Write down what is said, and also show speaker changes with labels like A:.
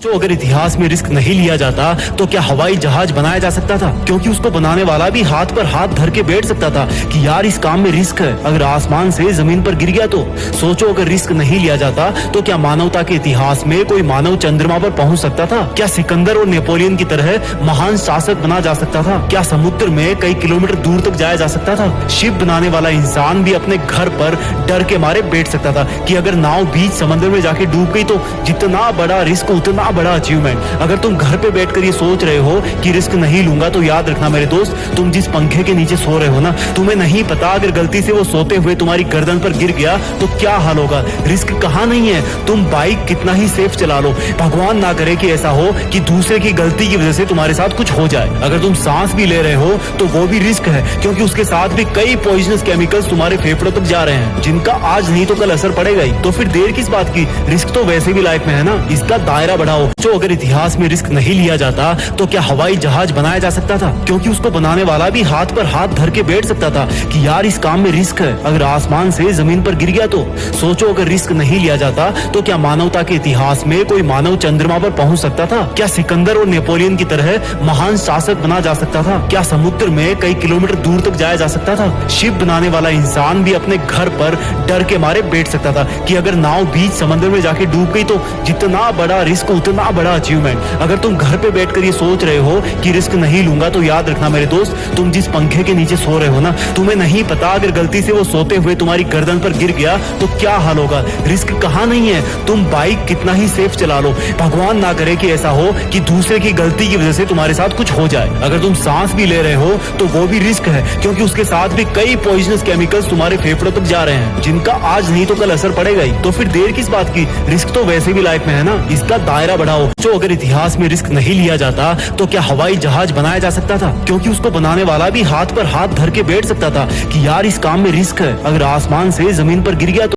A: तो अगर इतिहास में रिस्क नहीं लिया जाता तो क्या हवाई जहाज बनाया जा सकता था? क्योंकि उसको बनाने वाला भी हाथ पर हाथ धर के बैठ सकता था कि यार इस काम में रिस्क है, अगर आसमान से जमीन पर गिर गया तो। सोचो अगर रिस्क नहीं लिया जाता तो क्या मानवता के इतिहास में कोई मानव चंद्रमा पर पहुंच सकता था? क्या सिकंदर और नेपोलियन की तरह महान शासक बना जा सकता था? क्या समुद्र में कई किलोमीटर दूर तक जाया जा सकता था? शिप बनाने वाला इंसान भी अपने घर पर डर के मारे बैठ सकता था कि अगर नाव बीच समंदर में जाके डूब गई तो जितना बड़ा रिस्क उतना बड़ा अचीवमेंट। अगर तुम घर पे बैठकर ये सोच रहे हो कि रिस्क नहीं लूंगा तो याद रखना मेरे दोस्त, तुम जिस पंखे के नीचे सो रहे हो ना, तुम्हें नहीं पता अगर गलती से वो सोते हुए तुम्हारी गर्दन पर गिर गया तो क्या हाल होगा। रिस्क कहाँ नहीं है, तुम बाइक कितना ही सेफ चला लो, भगवान ना करे कि ऐसा हो कि दूसरे की गलती की वजह से तुम्हारे साथ कुछ हो जाए। अगर तुम सांस भी ले रहे हो तो वो भी रिस्क है, क्योंकि उसके साथ भी कई पॉइजनस केमिकल्स तुम्हारे फेफड़ों तक जा रहे हैं, जिनका आज नहीं तो कल असर पड़ेगा ही। तो फिर देर किस बात की, रिस्क तो वैसे भी लाइफ में है ना, इसका दायरा बढ़ाओ। जो अगर इतिहास में रिस्क नहीं लिया जाता तो क्या हवाई जहाज बनाया जा सकता था? क्योंकि उसको बनाने वाला भी हाथ पर हाथ धर के बैठ सकता था कि यार इस काम में रिस्क है, अगर आसमान से जमीन पर गिर गया तो। सोचो अगर रिस्क नहीं लिया जाता तो क्या मानवता के इतिहास में कोई मानव चंद्रमा पर पहुंच सकता था? क्या सिकंदर और नेपोलियन की तरह महान शासक बना जा सकता था? क्या समुद्र में कई किलोमीटर दूर तक जाया जा सकता था? शिप बनाने वाला इंसान भी अपने घर पर डर के मारे बैठ सकता था कि अगर नाव बीच समंदर में जाके डूब गई तो जितना बड़ा रिस्क उतना बड़ा अचीवमेंट। अगर तुम घर पे बैठकर ये सोच रहे हो कि रिस्क नहीं लूंगा तो याद रखना मेरे दोस्त, तुम जिस पंखे के नीचे सो रहे हो ना, तुम्हें नहीं पता अगर गलती से वो सोते हुए तुम्हारी गर्दन पर गिर गया तो क्या हाल होगा। रिस्क कहाँ नहीं है, तुम बाइक कितना ही सेफ चला लो, भगवान ना करे कि ऐसा हो कि दूसरे की गलती की वजह से तुम्हारे साथ कुछ हो जाए। अगर तुम सांस भी ले रहे हो तो वो भी रिस्क है, क्योंकि उसके साथ भी कई पॉइजनस केमिकल्स तुम्हारे फेफड़ों तक जा रहे हैं, जिनका आज नहीं तो कल असर पड़ेगा ही। तो फिर देर किस बात की, रिस्क तो वैसे भी लाइफ में है ना, इसका दायरा बढ़ाओ। जो अगर इतिहास में रिस्क नहीं लिया जाता तो क्या हवाई जहाज बनाया जा सकता था? क्योंकि उसको बनाने वाला भी हाथ पर हाथ धर के बैठ सकता था कि यार इस काम में रिस्क है, अगर आसमान से जमीन पर गिर गया तो।